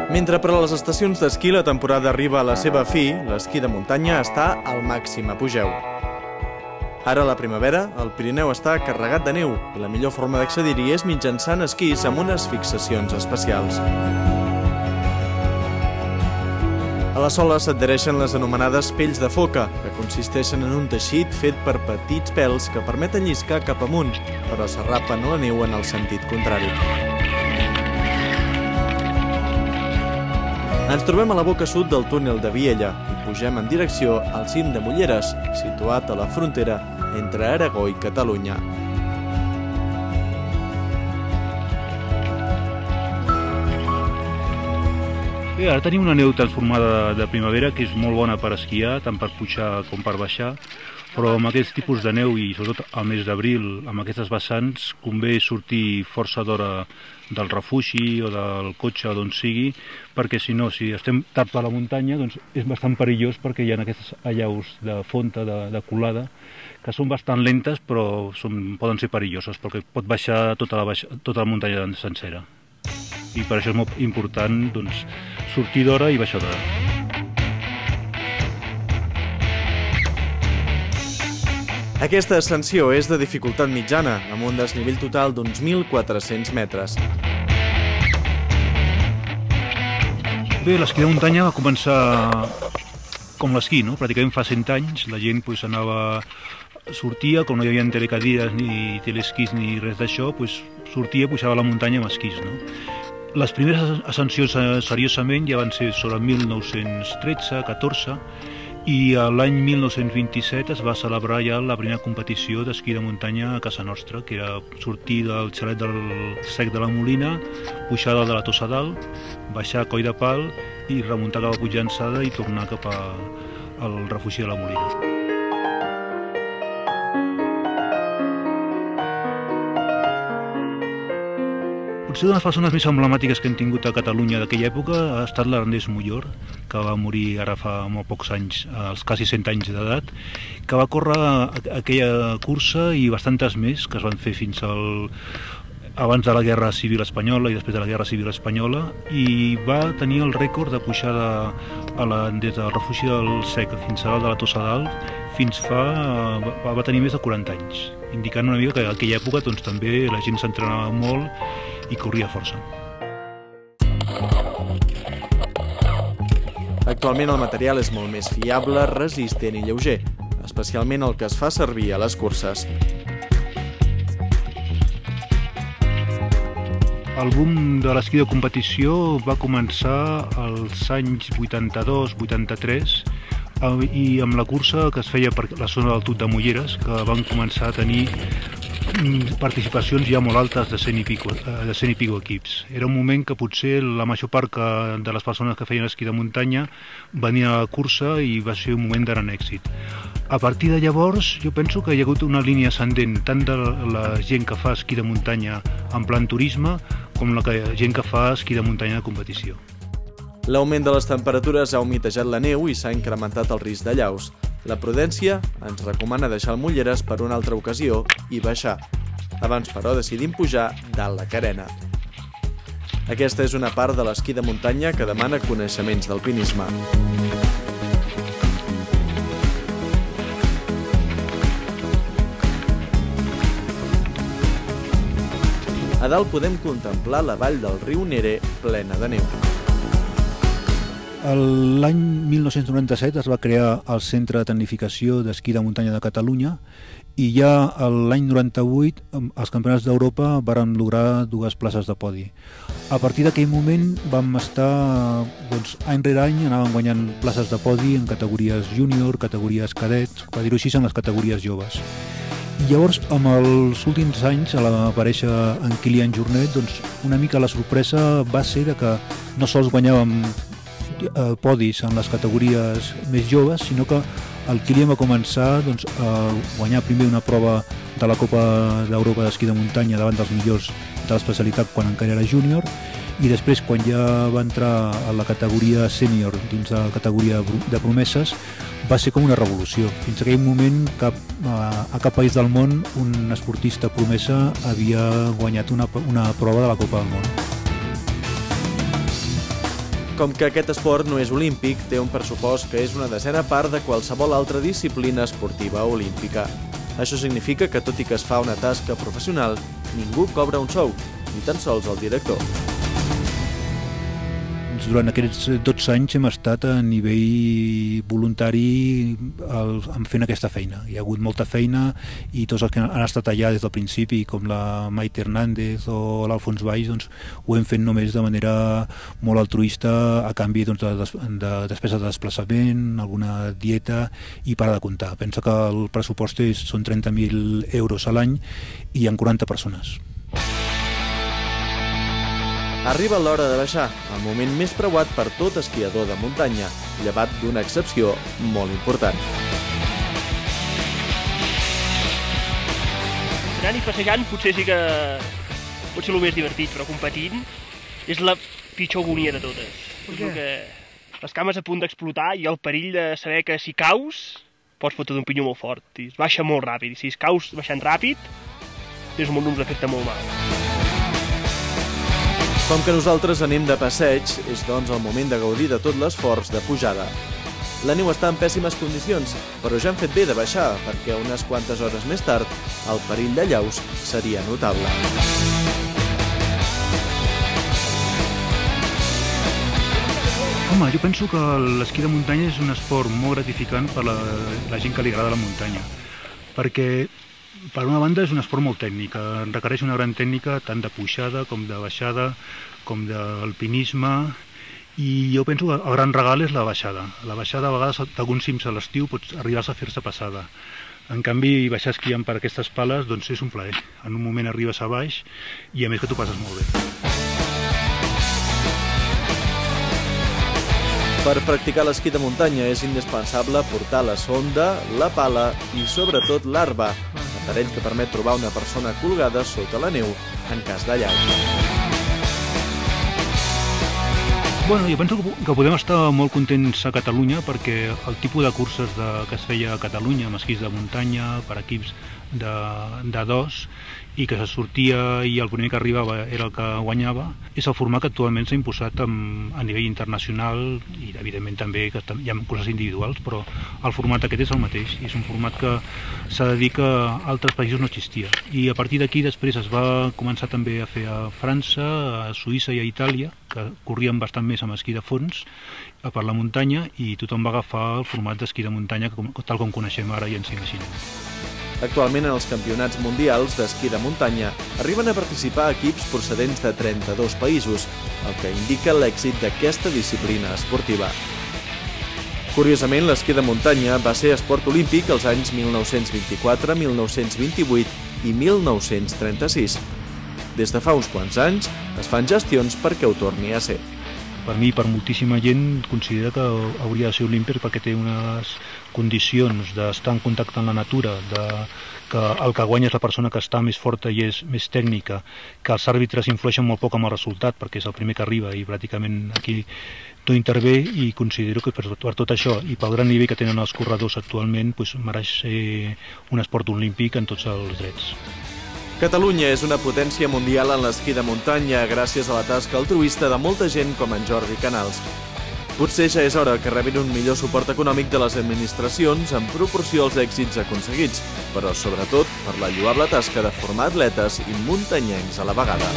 Mentre per a les estacions d'esquí la temporada arriba a la seva fi, l'esquí de muntanya està al màxim apogeu. Ara, a la primavera, el Pirineu està carregat de neu i la millor forma d'accedir-hi és mitjançant esquís amb unes fixacions especials. A la sola s'adhereixen les anomenades pells de foca, que consisteixen en un teixit fet per petits pèls que permeten lliscar cap amunt, però s'arrapen a la neu en el sentit contrari. Ens trobem a la boca sud del túnel de Viella i pugem en direcció al cim de Mulleres, situat a la frontera entre Aragó i Catalunya. Bé, ara tenim una neu transformada de primavera que és molt bona per esquiar, tant per pujar com per baixar, però amb aquest tipus de neu i sobretot al mes d'abril, amb aquestes vessants, convé sortir força d'hora del refugi o del cotxe o d'on sigui, perquè si no, si estem tard a la muntanya, doncs és bastant perillós perquè hi ha aquestes allaus de fonta, de colada, que són bastant lentes però poden ser perilloses perquè pot baixar tota la muntanya sencera. I per això és molt important doncs, sortir d'hora i baixar d'hora. Aquesta ascensió és de dificultat mitjana, amb un desnivell total d'uns 1.400 metres. Bé, l'esquí de muntanya va començar com l'esquí, no? Pràcticament fa 100 anys. La gent sortia, com no hi havia telecadires, ni telesquís, ni res d'això, sortia, pujava a la muntanya amb esquís, no? Les primeres ascensions seriosament ja van ser sobre 1913-14, i l'any 1927 es va celebrar ja la primera competició d'esquí de muntanya a casa nostra, que era sortir del xalet del Sec de la Molina, pujar dalt de la Tossa Dalt, baixar a Coll de Pal i remuntar cap a Puigllançada i tornar cap al refugi de la Molina. Potser una de les persones més emblemàtiques que hem tingut a Catalunya d'aquella època ha estat l'Ernest Mollor, que va morir ara fa molt pocs anys, als quasi 100 anys d'edat, que va córrer aquella cursa i bastantes més que es van fer fins abans de la Guerra Civil Espanyola i després de la Guerra Civil Espanyola, i va tenir el rècord de pujar des del refugi del Sec fins a dalt de la Tossa Dalt, va tenir més de 40 anys, indicant una mica que en aquella època també la gent s'entrenava molt i corria força. Actualment el material és molt més fiable, resistent i lleuger, especialment el que es fa servir a les curses. El boom de l'esquí de competició va començar als anys 82-83 i amb la cursa que es feia per la zona del Tut de Mulleres, que van començar a tenir participacions ja molt altes de 100 i pico equips. Era un moment que potser la major part de les persones que feien esquí de muntanya venien a la cursa i va ser un moment de gran èxit. A partir de llavors jo penso que hi ha hagut una línia ascendent tant de la gent que fa esquí de muntanya en plan turisme com la gent que fa esquí de muntanya de competició. L'augment de les temperatures ha humitejat la neu i s'ha incrementat el risc d'allaus. La prudència ens recomana deixar el Mulleres per una altra ocasió i baixar. Abans, però, decidim pujar dalt la carena. Aquesta és una part de l'esquí de muntanya que demana coneixements d'alpinisme. A dalt podem contemplar la vall del riu Nere plena de neu. L'any 1997 es va crear el Centre de Tecnificació d'Esquí de Muntanya de Catalunya i ja l'any 98 els campionats d'Europa varen lograr 2 places de podi. A partir d'aquell moment vam estar, any rere any, anàvem guanyant places de podi en categories júnior, categories cadets, per dir-ho així, en les categories joves. I llavors, amb els últims anys, a l'aparèixer en Kilian Jornet, una mica la sorpresa va ser que no sols guanyàvem podis en les categories més joves, sinó que el Kilian va començar a guanyar primer una prova de la Copa d'Europa d'esquí de muntanya davant dels millors de l'especialitat quan encara era júnior, i després, quan ja va entrar a la categoria sènior dins de la categoria de promeses, va ser com una revolució. Fins a aquell moment, a cap país del món un esportista promesa havia guanyat una prova de la Copa del Món. Com que aquest esport no és olímpic, té un pressupost que és una desena part de qualsevol altra disciplina esportiva olímpica. Això significa que, tot i que es fa una tasca professional, ningú cobra un sou, ni tan sols el director. Durant aquests 12 anys hem estat a nivell voluntari fent aquesta feina. Hi ha hagut molta feina i tots els que han estat allà des del principi, com la Maite Hernández o l'Alfons Valls, doncs, ho hem fet només de manera molt altruista, a canvi de despesa de desplaçament, alguna dieta i para de comptar. Pensa que el pressupost són 30.000 euros a l'any i hi ha 40 persones. Arriba l'hora de baixar, el moment més preuat per tot esquiador de muntanya, llevat d'una excepció molt important. Anant i passejant potser sí que pot ser el més divertit, però competint és la pitjor agonia de totes. Que les cames a punt d'explotar i el perill de saber que si caus pots fotre d'un pinyó molt fort. Es baixa molt ràpid, i si es caus baixant ràpid és un efecte molt mal. Com que nosaltres anem de passeig, és doncs el moment de gaudir de tot l'esforç de pujada. La neu està en pèssimes condicions, però ja han fet bé de baixar, perquè unes quantes hores més tard el perill de llaus seria notable. Home, jo penso que l'esquí de muntanya és un esport molt gratificant per la gent que li agrada la muntanya, perquè per una banda és un esport molt tècnic, requereix una gran tècnica tant de pujada com de baixada, com d'alpinisme, i jo penso que el gran regal és la baixada. La baixada, a vegades, d'alguns cims a l'estiu pots arribar a fer-se passada. En canvi, baixar esquiant per aquestes pales doncs és un plaer. En un moment arribes a baix i a més que t'ho passes molt bé. Per practicar l'esquí de muntanya és indispensable portar la sonda, la pala i, sobretot, l'arba, aparell que permet trobar una persona colgada sota la neu en cas de llau. Bueno, jo penso que podem estar molt contents a Catalunya perquè el tipus de curses que es feia a Catalunya amb esquís de muntanya per equips de dos i que se sortia i el primer que arribava era el que guanyava, és el format que actualment s'ha imposat a nivell internacional i evidentment també que hi ha curses individuals, però el format aquest és el mateix i és un format que s'ha de dir que a altres països no existia. I a partir d'aquí després es va començar també a fer a França, a Suïssa i a Itàlia, que corrien bastant més amb esquí de fons per la muntanya i tothom va agafar el format d'esquí de muntanya tal com coneixem ara i ens imaginem. Actualment, en els campionats mundials d'esquí de muntanya arriben a participar equips procedents de 32 països, el que indica l'èxit d'aquesta disciplina esportiva. Curiosament, l'esquí de muntanya va ser esport olímpic els anys 1924, 1928 i 1936. Des de fa uns quants anys es fan gestions perquè ho torni a ser. Per mi, per moltíssima gent, considera que hauria de ser olímpic perquè té unes condicions d'estar en contacte amb la natura, que el que guanya és la persona que està més forta i és més tècnica, que els àrbitres influeixen molt poc amb el resultat perquè és el primer que arriba i pràcticament aquí no intervé, i considero que per tot això i pel gran nivell que tenen els corredors actualment mereix ser un esport olímpic en tots els drets. Catalunya és una potència mundial en l'esquí de muntanya gràcies a la tasca altruista de molta gent com en Jordi Canals. Potser ja és hora que rebin un millor suport econòmic de les administracions en proporció als èxits aconseguits, però sobretot per la lloable tasca de formar atletes i muntanyencs a la vegada.